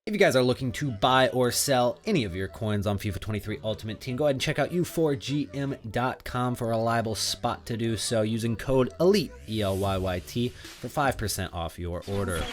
If you guys are looking to buy or sell any of your coins on FIFA 23 Ultimate Team, go ahead and check out u4gm.com for a reliable spot to do so using code ELYTE, ELYYT, for 5% off your order.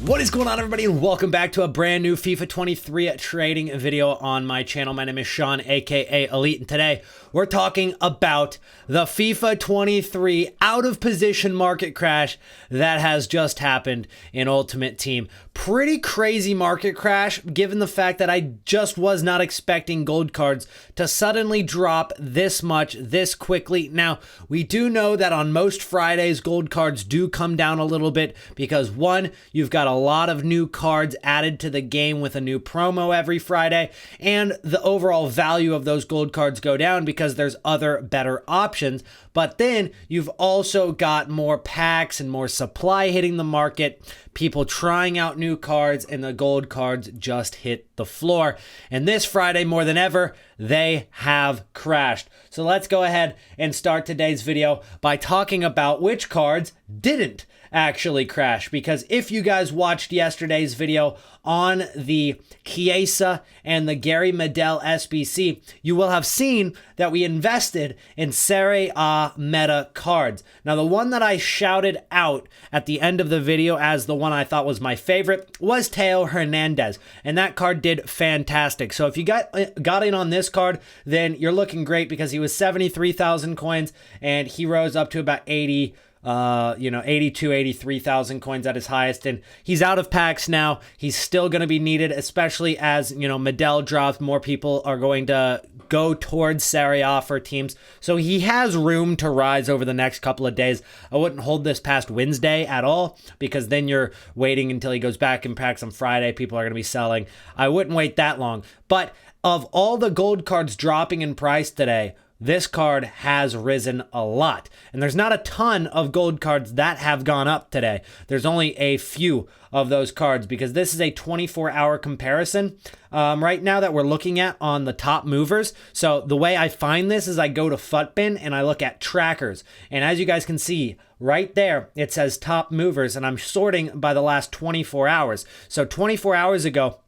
What is going on, everybody, and welcome back to a brand new FIFA 23 trading video on my channel. My name is Sean, aka Elite, and today we're talking about the FIFA 23 out of position market crash that has just happened in Ultimate Team. Pretty crazy market crash given the fact that I just was not expecting gold cards to suddenly drop this much this quickly. Now, we do know that on most Fridays gold cards do come down a little bit because one, you've got a lot of new cards added to the game with a new promo every Friday, and the overall value of those gold cards go down because there's other better options. But then you've also got more packs and more supply hitting the market, people trying out new cards, and the gold cards just hit the floor. And this Friday, more than ever, they have crashed. So let's go ahead and start today's video by talking about which cards didn't actually crash, because if you guys watched yesterday's video on the Chiesa and the Medel SBC, you will have seen that we invested in Serie A meta cards. Now, the one that I shouted out at the end of the video as the one I thought was my favorite was Theo Hernandez, and that card did fantastic. So if you got in on this card, then you're looking great because he was 73,000 coins and he rose up to about 83,000 coins at his highest, and he's out of packs now. He's still going to be needed, especially as, Medel drops. More people are going to go towards Serie A for teams, so he has room to rise over the next couple of days. I wouldn't hold this past Wednesday at all, because then you're waiting until he goes back in packs on Friday. People are going to be selling. I wouldn't wait that long, but of all the gold cards dropping in price today, this card has risen a lot, and there's not a ton of gold cards that have gone up today. There's only a few of those cards because this is a 24-hour comparison right now that we're looking at on the top movers. So the way I find this is I go to Futbin and I look at trackers, and as you guys can see right there, it says top movers, and I'm sorting by the last 24 hours. So 24 hours ago,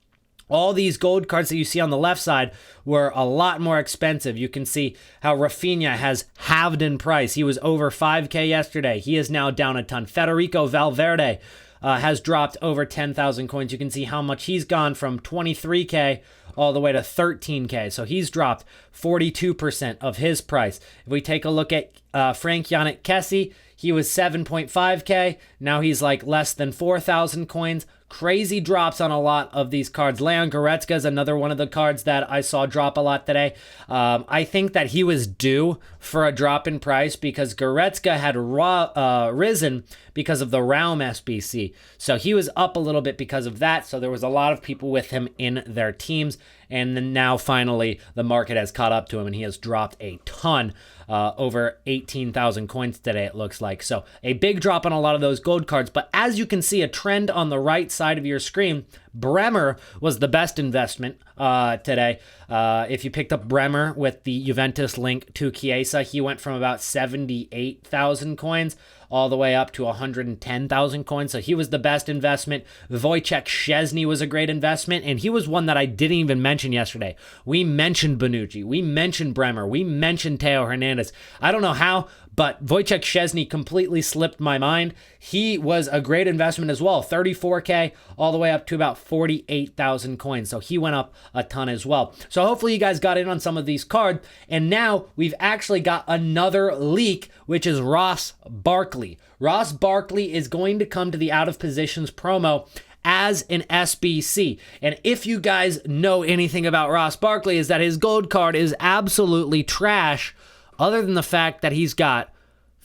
all these gold cards that you see on the left side were a lot more expensive. You can see how Rafinha has halved in price. He was over 5K yesterday. He is now down a ton. Federico Valverde has dropped over 10,000 coins. You can see how much he's gone from 23K all the way to 13K. So he's dropped 42% of his price. If we take a look at Frank Yannick Kessie, he was 7.5K. Now he's like less than 4,000 coins. Crazy drops on a lot of these cards. Leon Goretzka is another one of the cards that I saw drop a lot today. I think that he was due for a drop in price because Goretzka had risen because of the Raum SBC. So he was up a little bit because of that. So there was a lot of people with him in their teams. And then now finally the market has caught up to him and he has dropped a ton, over 18,000 coins today, it looks like. So a big drop on a lot of those gold cards. But as you can see, a trend on the right side of your screen, Bremer was the best investment today. If you picked up Bremer with the Juventus link to Chiesa, he went from about 78,000 coins all the way up to 110,000 coins. So he was the best investment. Wojciech Szczesny was a great investment, and he was one that I didn't even mention yesterday. We mentioned Bonucci. We mentioned Bremer. We mentioned Theo Hernandez. I don't know how, but Wojciech Szczesny completely slipped my mind. He was a great investment as well. 34K all the way up to about 48,000 coins. So he went up a ton as well. So hopefully you guys got in on some of these cards. And now we've actually got another leak, which is Ross Barkley. Ross Barkley is going to come to the out of positions promo as an SBC. And if you guys know anything about Ross Barkley, is that his gold card is absolutely trash, other than the fact that he's got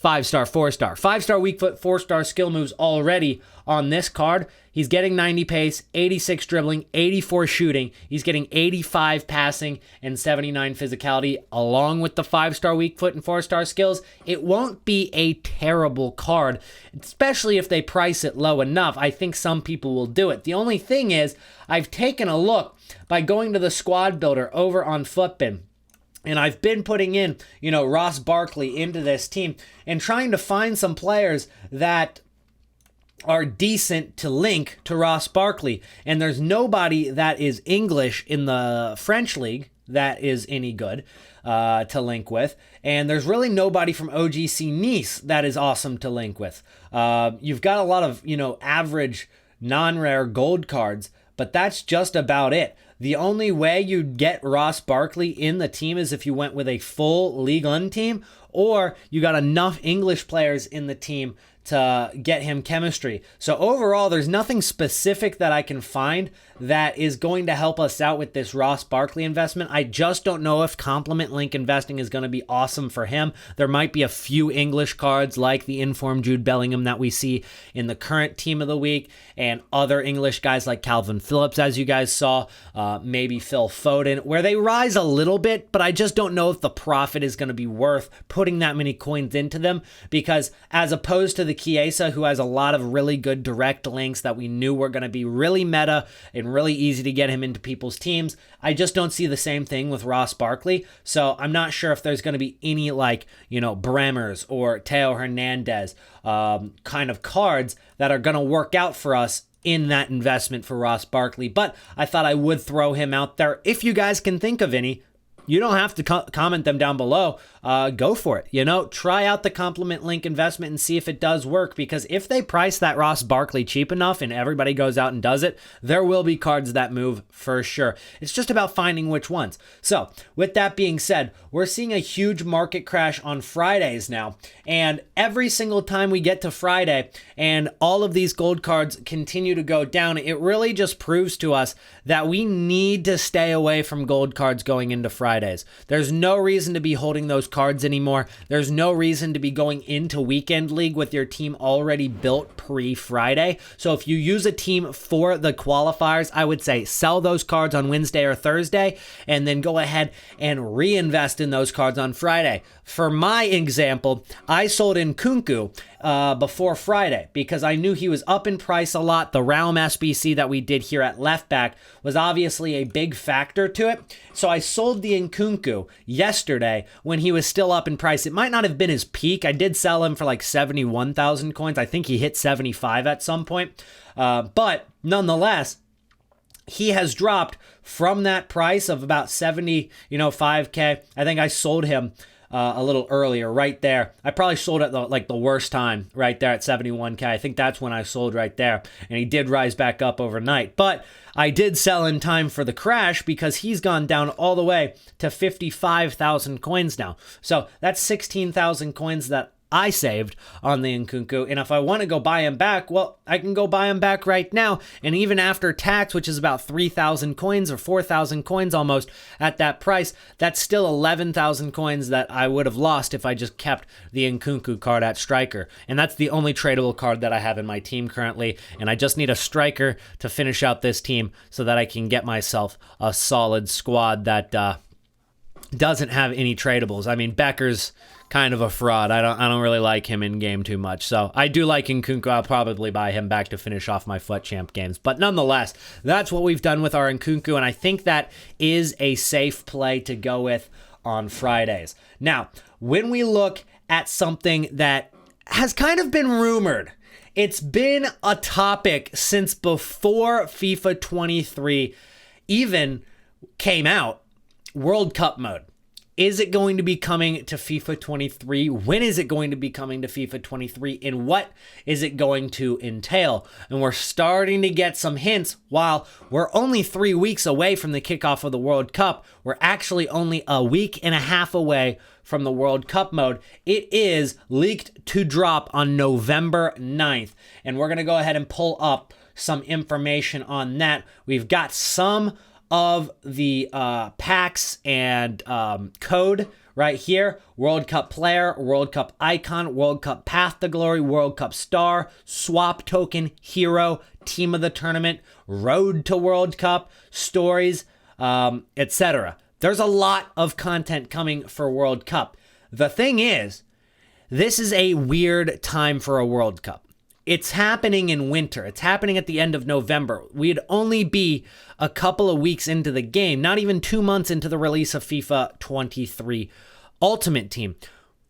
5-star, 4-star. 5-star weak foot, 4-star skill moves already on this card. He's getting 90 pace, 86 dribbling, 84 shooting. He's getting 85 passing and 79 physicality along with the 5-star weak foot and 4-star skills. It won't be a terrible card, especially if they price it low enough. I think some people will do it. The only thing is, I've taken a look by going to the squad builder over on Futbin. And I've been putting in, Ross Barkley into this team and trying to find some players that are decent to link to Ross Barkley. And there's nobody that is English in the French league that is any good to link with. And there's really nobody from OGC Nice that is awesome to link with. You've got a lot of, average non-rare gold cards, but that's just about it. The only way you'd get Ross Barkley in the team is if you went with a full Ligue 1 team, or you got enough English players in the team to get him chemistry. So overall, there's nothing specific that I can find that is going to help us out with this Ross Barkley investment. I just don't know if complement link investing is going to be awesome for him. There might be a few English cards like the informed Jude Bellingham that we see in the current team of the week, and other English guys like Calvin Phillips, as you guys saw, maybe Phil Foden, where they rise a little bit, but I just don't know if the profit is going to be worth putting that many coins into them, because as opposed to the Chiesa, who has a lot of really good direct links that we knew were going to be really meta and really easy to get him into people's teams, I just don't see the same thing with Ross Barkley. So I'm not sure if there's going to be any Bremers or Teo Hernandez kind of cards that are going to work out for us in that investment for Ross Barkley. But I thought I would throw him out there. If you guys can think of any, you don't have to comment them down below. Go for it. Try out the complement link investment and see if it does work, because if they price that Ross Barkley cheap enough and everybody goes out and does it, there will be cards that move for sure. It's just about finding which ones. So with that being said, we're seeing a huge market crash on Fridays now. And every single time we get to Friday and all of these gold cards continue to go down, it really just proves to us that we need to stay away from gold cards going into Fridays. There's no reason to be holding those cards anymore. There's no reason to be going into Weekend League with your team already built pre-Friday. So if you use a team for the qualifiers, I would say sell those cards on Wednesday or Thursday and then go ahead and reinvest in those cards on Friday. For my example, I sold in Nkunku before Friday because I knew he was up in price a lot. The Realm SBC that we did here at left back was obviously a big factor to it. So I sold the Nkunku yesterday when he was still up in price. It might not have been his peak. I did sell him for like 71,000 coins. I think he hit 75 at some point. But nonetheless, he has dropped from that price of about 5K. I think I sold him a little earlier right there. I probably sold at the worst time right there at 71K. I think that's when I sold right there. And he did rise back up overnight. But I did sell in time for the crash because he's gone down all the way to 55,000 coins now. So that's 16,000 coins that I saved on the Nkunku, and if I want to go buy him back, well, I can go buy him back right now, and even after tax, which is about 3,000 coins or 4,000 coins almost at that price, that's still 11,000 coins that I would have lost if I just kept the Nkunku card at striker, and that's the only tradable card that I have in my team currently, and I just need a striker to finish out this team so that I can get myself a solid squad that doesn't have any tradables. I mean, Becker's kind of a fraud. I don't really like him in game too much. So I do like Nkunku. I'll probably buy him back to finish off my FUT Champ games. But nonetheless, that's what we've done with our Nkunku, and I think that is a safe play to go with on Fridays. Now, when we look at something that has kind of been rumored, it's been a topic since before FIFA 23 even came out, World Cup mode. Is it going to be coming to FIFA 23? When is it going to be coming to FIFA 23? And what is it going to entail? And we're starting to get some hints. While we're only 3 weeks away from the kickoff of the World Cup, we're actually only a week and a half away from the World Cup mode. It is leaked to drop on November 9th. And we're going to go ahead and pull up some information on that. We've got some of the packs and code right here. World Cup player, World Cup icon, World Cup path to glory, World Cup star, swap token, hero, team of the tournament, road to World Cup, stories, etc. There's a lot of content coming for World Cup. The thing is, this is a weird time for a World Cup. it's happening in winter. It's happening at the end of November. We'd only be a couple of weeks into the game, not even 2 months into the release of FIFA 23 Ultimate Team,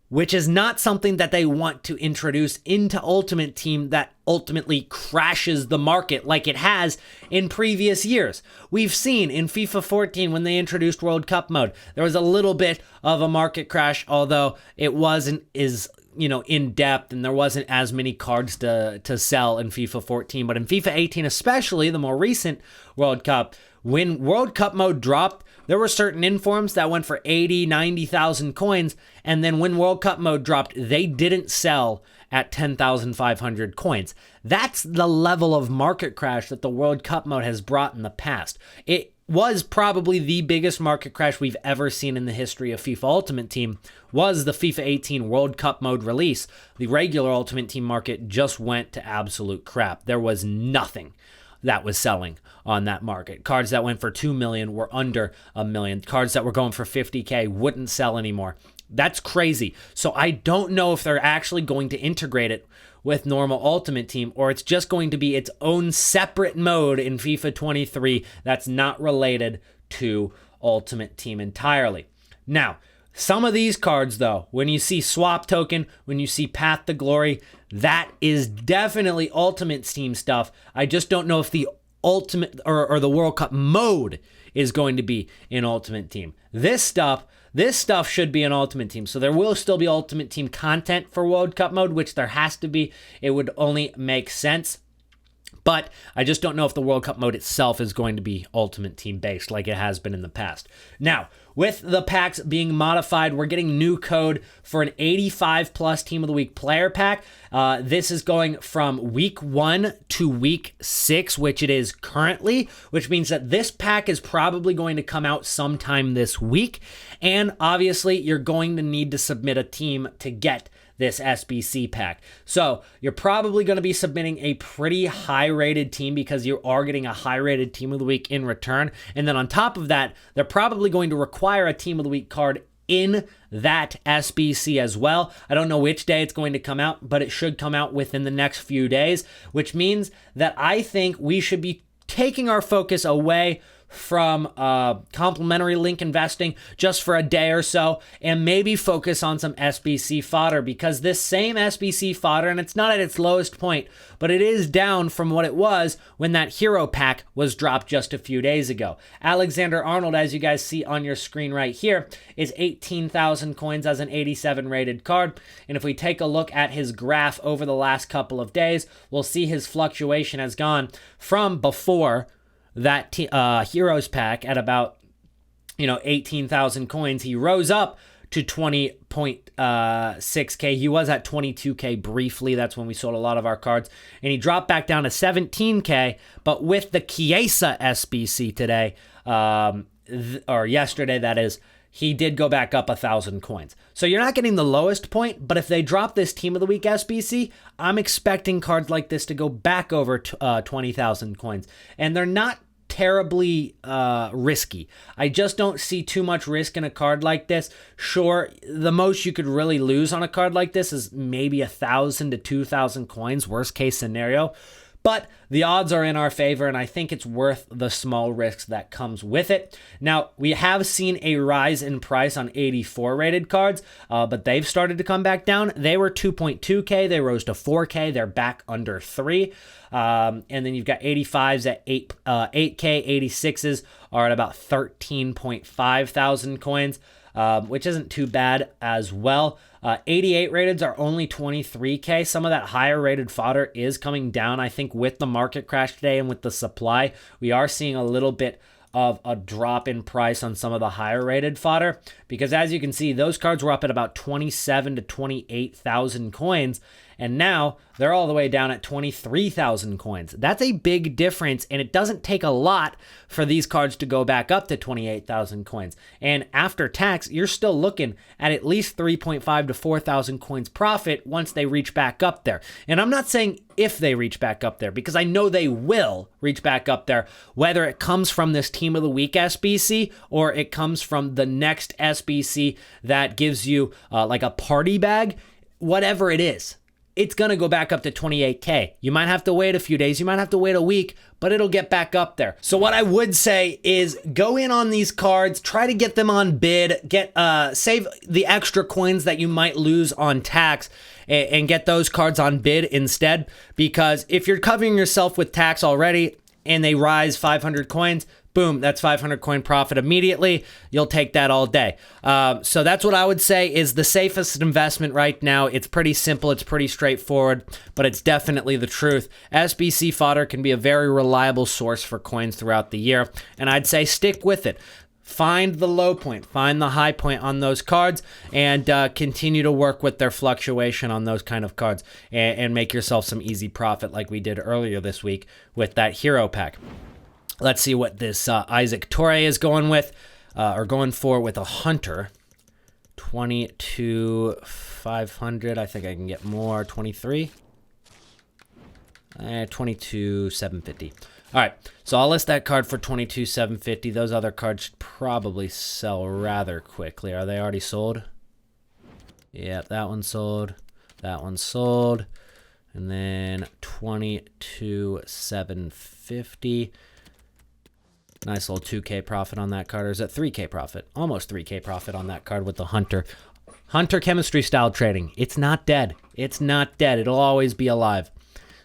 which is not something that they want to introduce into Ultimate Team that ultimately crashes the market like it has in previous years. We've seen in FIFA 14 when they introduced World Cup mode, there was a little bit of a market crash, although it wasn't as in depth, and there wasn't as many cards to sell in FIFA 14. But in FIFA 18, especially the more recent World Cup, when World Cup mode dropped, there were certain informs that went for 80, 90,000 coins. And then when World Cup mode dropped, they didn't sell at 10,500 coins. That's the level of market crash that the World Cup mode has brought in the past. It was probably the biggest market crash we've ever seen in the history of FIFA Ultimate Team was the FIFA 18 World Cup mode release. The regular Ultimate Team market just went to absolute crap. There was nothing that was selling on that market. Cards that went for 2 million were under a million. Cards that were going for 50K wouldn't sell anymore. That's crazy. So I don't know if they're actually going to integrate it with normal Ultimate Team, or it's just going to be its own separate mode in FIFA 23 that's not related to Ultimate Team entirely. Now, some of these cards, though, when you see Swap Token, when you see Path to Glory, that is definitely Ultimate Team stuff. I just don't know if the Ultimate or the World Cup mode is going to be in Ultimate Team. This stuff should be an Ultimate Team. So there will still be Ultimate Team content for World Cup mode, which there has to be. It would only make sense. But I just don't know if the World Cup mode itself is going to be Ultimate Team based like it has been in the past. Now, with the packs being modified, we're getting new code for an 85 plus Team of the Week player pack. This is going from week 1 to week 6, which it is currently, which means that this pack is probably going to come out sometime this week. And obviously, you're going to need to submit a team to get this SBC pack. So you're probably going to be submitting a pretty high rated team because you are getting a high rated Team of the Week in return. And then on top of that, they're probably going to require a Team of the Week card in that SBC as well. I don't know which day it's going to come out, but it should come out within the next few days, which means that I think we should be taking our focus away from complimentary link investing just for a day or so and maybe focus on some SBC fodder, because this same SBC fodder, and it's not at its lowest point, but it is down from what it was when that hero pack was dropped just a few days ago. Alexander Arnold, as you guys see on your screen right here, is 18,000 coins as an 87 rated card. And if we take a look at his graph over the last couple of days, we'll see his fluctuation has gone from before that Heroes pack at about 18,000 coins. He rose up to 20.6K. He was at 22K briefly. That's when we sold a lot of our cards. And he dropped back down to 17K. But with the Chiesa SBC today, or yesterday that is, he did go back up 1,000 coins. So you're not getting the lowest point, but if they drop this Team of the Week SBC, I'm expecting cards like this to go back over 20,000 coins. And they're not terribly risky. I just don't see too much risk in a card like this. Sure, the most you could really lose on a card like this is maybe 1,000 to 2,000 coins, worst case scenario. But the odds are in our favor, and I think it's worth the small risks that comes with it. Now, we have seen a rise in price on 84 rated cards, but they've started to come back down. They were 2.2K. They rose to 4K. They're back under 3. And then you've got 85s at 8K. 86s are at about 13.5 thousand coins, which isn't too bad as well. 88 rateds are only 23K. Some of that higher rated fodder is coming down. I think with the market crash today and with the supply, we are seeing a little bit of a drop in price on some of the higher rated fodder, because as you can see, those cards were up at about 27 to 28,000 coins, and now they're all the way down at 23,000 coins. That's a big difference, and it doesn't take a lot for these cards to go back up to 28,000 coins. And after tax, you're still looking at least 3.5 to 4,000 coins profit once they reach back up there. And I'm not saying if they reach back up there, because I know they will reach back up there, whether it comes from this Team of the Week SBC or it comes from the next SBC that gives you like a party bag, whatever it is. it's going to go back up to 28K. You might have to wait a few days. You might have to wait a week, but it'll get back up there. So what I would say is go in on these cards, try to get them on bid, save the extra coins that you might lose on tax and get those cards on bid instead. Because if you're covering yourself with tax already and they rise 500 coins, boom, that's 500 coin profit immediately. You'll take that all day. So that's what I would say is the safest investment right now. It's pretty simple. It's pretty straightforward, but it's definitely the truth. SBC fodder can be a very reliable source for coins throughout the year, and I'd say stick with it. Find the low point, find the high point on those cards, and continue to work with their fluctuation on those kind of cards and make yourself some easy profit like we did earlier this week with that hero pack. Let's see what this Isaac Torre is going with, or going for with a Hunter. 22,500. I think I can get more. 23. 22,750. All right, so I'll list that card for 22,750. Those other cards should probably sell rather quickly. Are they already sold? Yep, that one sold. That one sold. And then 22,750. Nice little 2K profit on that card. Or is it 3K profit? Almost 3K profit on that card with the Hunter. Hunter chemistry style trading. It's not dead. It's not dead. It'll always be alive.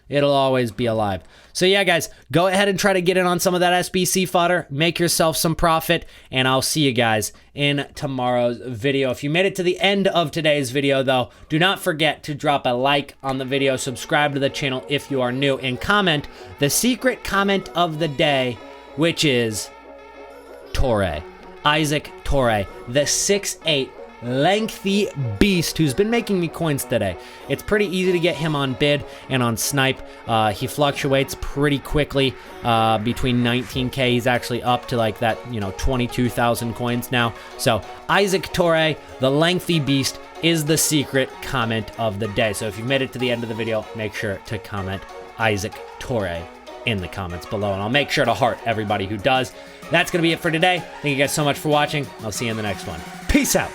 It'll always be alive. So yeah, guys, go ahead and try to get in on some of that SBC fodder. Make yourself some profit, and I'll see you guys in tomorrow's video. If you made it to the end of today's video, though, do not forget to drop a like on the video, subscribe to the channel if you are new, and comment the secret comment of the day, which is Torre. Isaac Torre, the 6'8", lengthy beast who's been making me coins today. It's pretty easy to get him on bid and on snipe. He fluctuates pretty quickly between 19K. He's actually up to like that, 22,000 coins now. So Isaac Torre, the lengthy beast, is the secret comment of the day. So if you've made it to the end of the video, make sure to comment Isaac Torre in the comments below, and I'll make sure to heart everybody who does. That's going to be it for today. Thank you guys so much for watching. I'll see you in the next one. Peace out.